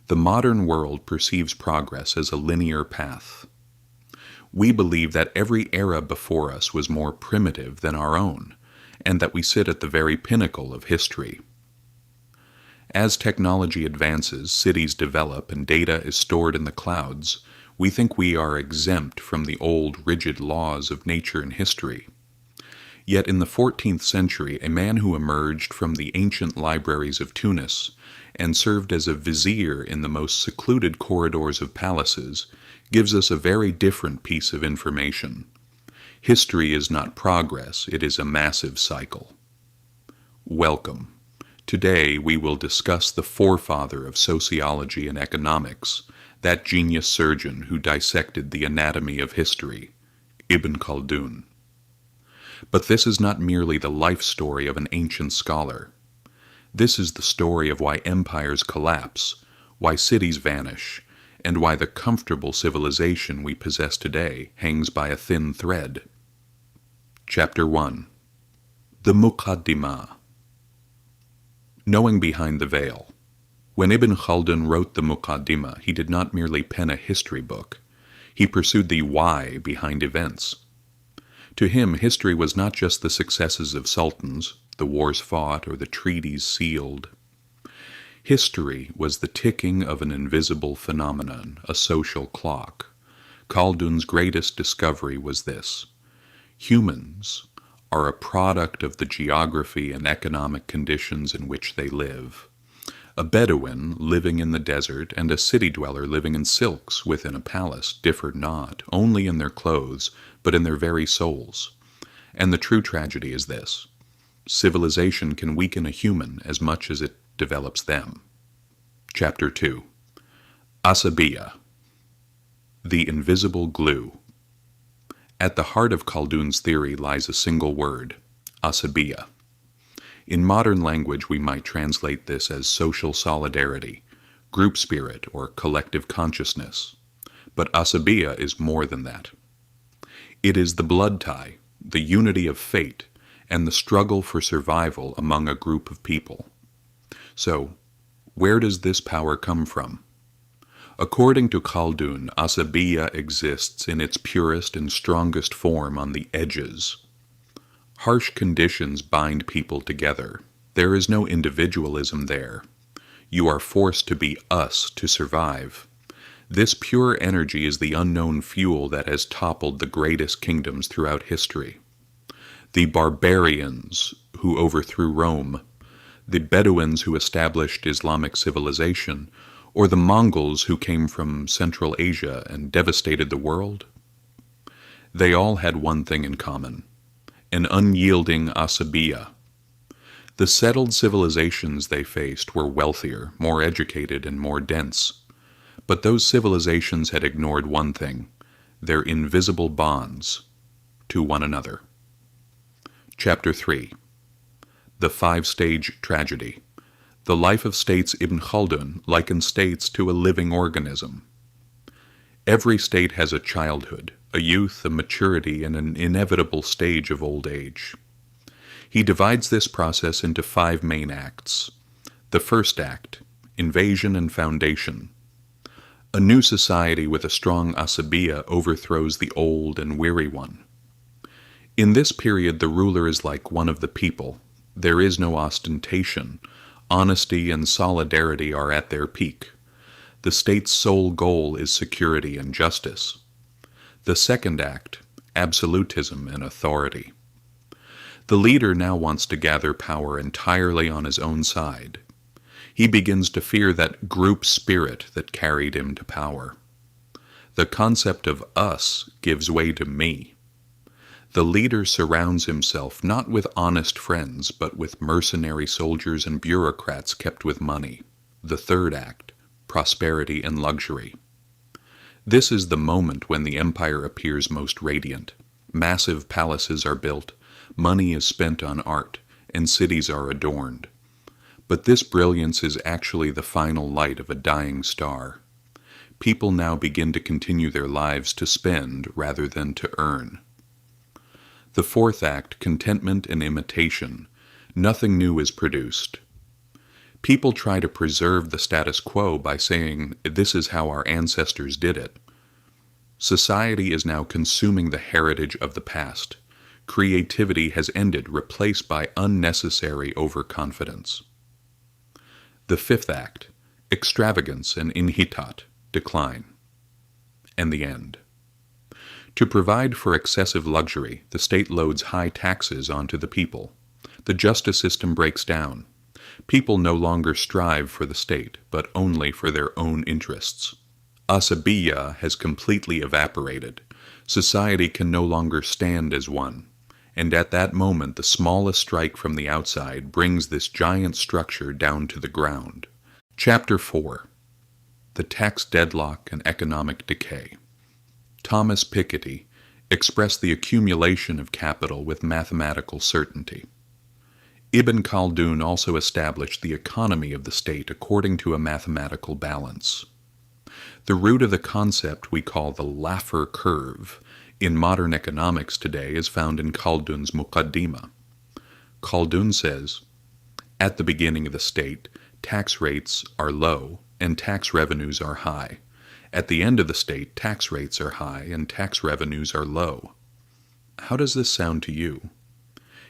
The modern world perceives progress as a linear path. We believe that every era before us was more primitive than our own, and that we sit at the very pinnacle of history. As technology advances, cities develop, and data is stored in the clouds, we think we are exempt from the old, rigid laws of nature and history. Yet in the 14th century, a man who emerged from the ancient libraries of Tunis and served as a vizier in the most secluded corridors of palaces gives us a very different piece of information. History is not progress, it is a massive cycle. Welcome. Today we will discuss the forefather of sociology and economics, that genius surgeon who dissected the anatomy of history, Ibn Khaldun. But this is not merely the life story of an ancient scholar. This is the story of why empires collapse, why cities vanish, and why the comfortable civilization we possess today hangs by a thin thread. Chapter 1. The Muqaddimah. Knowing behind the veil. When Ibn Khaldun wrote the Muqaddimah, he did not merely pen a history book. He pursued the why behind events. To him, history was not just the successes of sultans, the wars fought, or the treaties sealed. History was the ticking of an invisible phenomenon, a social clock. Khaldun's greatest discovery was this: humans are a product of the geography and economic conditions in which they live. A Bedouin living in the desert and a city dweller living in silks within a palace differ not only in their clothes, but in their very souls. And the true tragedy is this: civilization can weaken a human as much as it develops them. Chapter 2. Asabiyyah. The invisible glue. At the heart of Khaldun's theory lies a single word: Asabiyyah. In modern language we might translate this as social solidarity, group spirit, or collective consciousness. But Asabiyyah is more than that. It is the blood tie, the unity of fate, and the struggle for survival among a group of people. So, where does this power come from? According to Khaldun, Asabiyyah exists in its purest and strongest form on the edges. Harsh conditions bind people together. There is no individualism there. You are forced to be us to survive. This pure energy is the unknown fuel that has toppled the greatest kingdoms throughout history. The barbarians who overthrew Rome, the Bedouins who established Islamic civilization, or the Mongols who came from Central Asia and devastated the world? They all had one thing in common: an unyielding Asabiyyah. The settled civilizations they faced were wealthier, more educated, and more dense. But those civilizations had ignored one thing: their invisible bonds to one another. Chapter 3. The Five-Stage Tragedy. The life of states. Ibn Khaldun likens states to a living organism. Every state has a childhood, a youth, a maturity, and an inevitable stage of old age. He divides this process into 5 main acts. The first act: invasion and foundation. A new society with a strong Asabiyyah overthrows the old and weary one. In this period, the ruler is like one of the people. There is no ostentation. Honesty and solidarity are at their peak. The state's sole goal is security and justice. The second act: absolutism and authority. The leader now wants to gather power entirely on his own side. He begins to fear that group spirit that carried him to power. The concept of us gives way to me. The leader surrounds himself not with honest friends, but with mercenary soldiers and bureaucrats kept with money. The third act: prosperity and luxury. This is the moment when the empire appears most radiant. Massive palaces are built, money is spent on art, and cities are adorned. But this brilliance is actually the final light of a dying star. People now begin to continue their lives to spend rather than to earn. The fourth act: contentment and imitation. Nothing new is produced. People try to preserve the status quo by saying, this is how our ancestors did it. Society is now consuming the heritage of the past. Creativity has ended, replaced by unnecessary overconfidence. The fifth act, extravagance and inhitat, decline. And the end. To provide for excessive luxury, the state loads high taxes onto the people. The justice system breaks down. People no longer strive for the state, but only for their own interests. Asabiyyah has completely evaporated. Society can no longer stand as one. And at that moment, the smallest strike from the outside brings this giant structure down to the ground. Chapter 4. The Tax Deadlock and Economic Decay. Thomas Piketty expressed the accumulation of capital with mathematical certainty. Ibn Khaldun also established the economy of the state according to a mathematical balance. The root of the concept we call the Laffer curve in modern economics today is found in Khaldun's Muqaddimah. Khaldun says, at the beginning of the state, tax rates are low and tax revenues are high. At the end of the state, tax rates are high and tax revenues are low. How does this sound to you?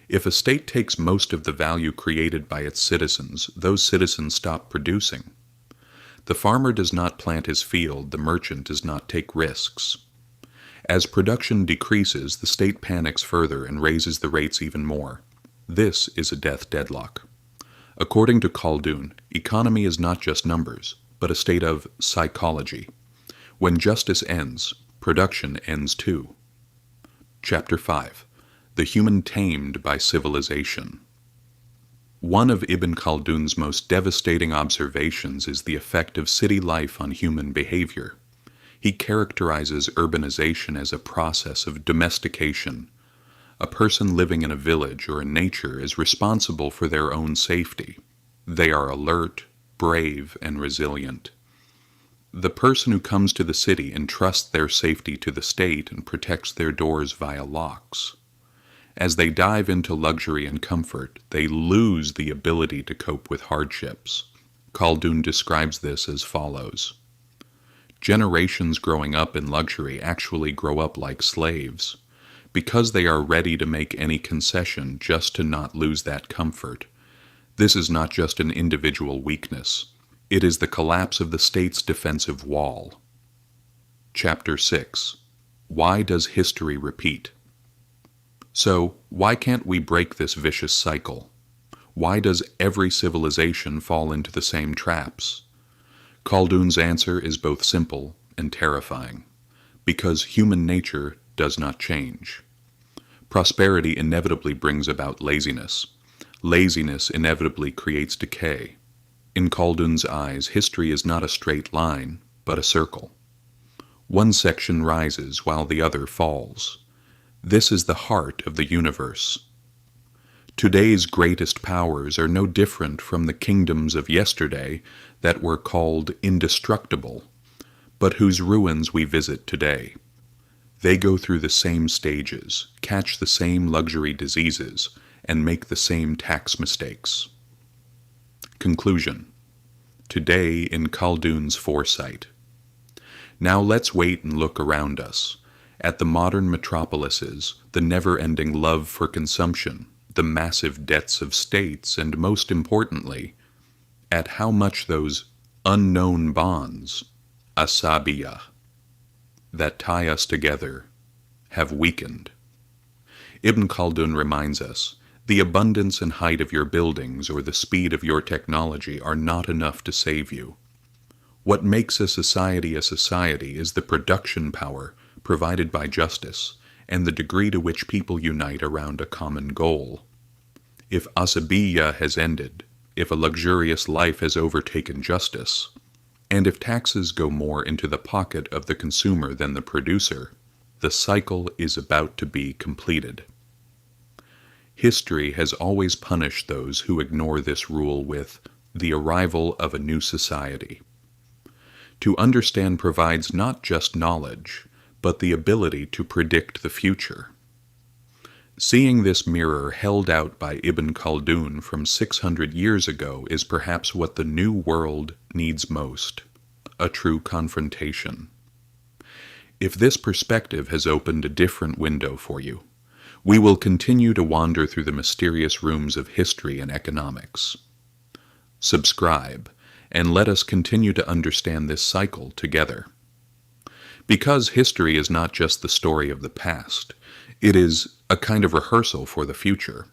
If a state takes most of the value created by its citizens, those citizens stop producing. The farmer does not plant his field, the merchant does not take risks. As production decreases, the state panics further and raises the rates even more. This is a death deadlock. According to Khaldun, economy is not just numbers, but a state of psychology. When justice ends, production ends too. Chapter 5. The Human Tamed by Civilization. One of Ibn Khaldun's most devastating observations is the effect of city life on human behavior. He characterizes urbanization as a process of domestication. A person living in a village or in nature is responsible for their own safety. They are alert, brave, and resilient. The person who comes to the city entrusts their safety to the state and protects their doors via locks. As they dive into luxury and comfort, they lose the ability to cope with hardships. Khaldun describes this as follows. Generations growing up in luxury actually grow up like slaves. Because they are ready to make any concession just to not lose that comfort. This is not just an individual weakness. It is the collapse of the state's defensive wall. Chapter 6. Why does history repeat? So, why can't we break this vicious cycle? Why does every civilization fall into the same traps? Khaldun's answer is both simple and terrifying. Because human nature does not change. Prosperity inevitably brings about laziness. Laziness inevitably creates decay. In Khaldun's eyes, history is not a straight line, but a circle. One section rises while the other falls. This is the heart of the universe. Today's greatest powers are no different from the kingdoms of yesterday that were called indestructible, but whose ruins we visit today. They go through the same stages, catch the same luxury diseases, and make the same tax mistakes. Conclusion. Today in Khaldun's foresight. Now let's wait and look around us. At the modern metropolises, the never-ending love for consumption, the massive debts of states, and most importantly, at how much those unknown bonds, Asabiyyah, that tie us together, have weakened. Ibn Khaldun reminds us, the abundance and height of your buildings or the speed of your technology are not enough to save you. What makes a society is the production power provided by justice and the degree to which people unite around a common goal. If Asabiyyah has ended, if a luxurious life has overtaken justice, and if taxes go more into the pocket of the consumer than the producer, the cycle is about to be completed. History has always punished those who ignore this rule with the arrival of a new society. To understand provides not just knowledge, but the ability to predict the future. Seeing this mirror held out by Ibn Khaldun from 600 years ago is perhaps what the new world needs most, a true confrontation. If this perspective has opened a different window for you, we will continue to wander through the mysterious rooms of history and economics. Subscribe, and let us continue to understand this cycle together. Because history is not just the story of the past, it is a kind of rehearsal for the future.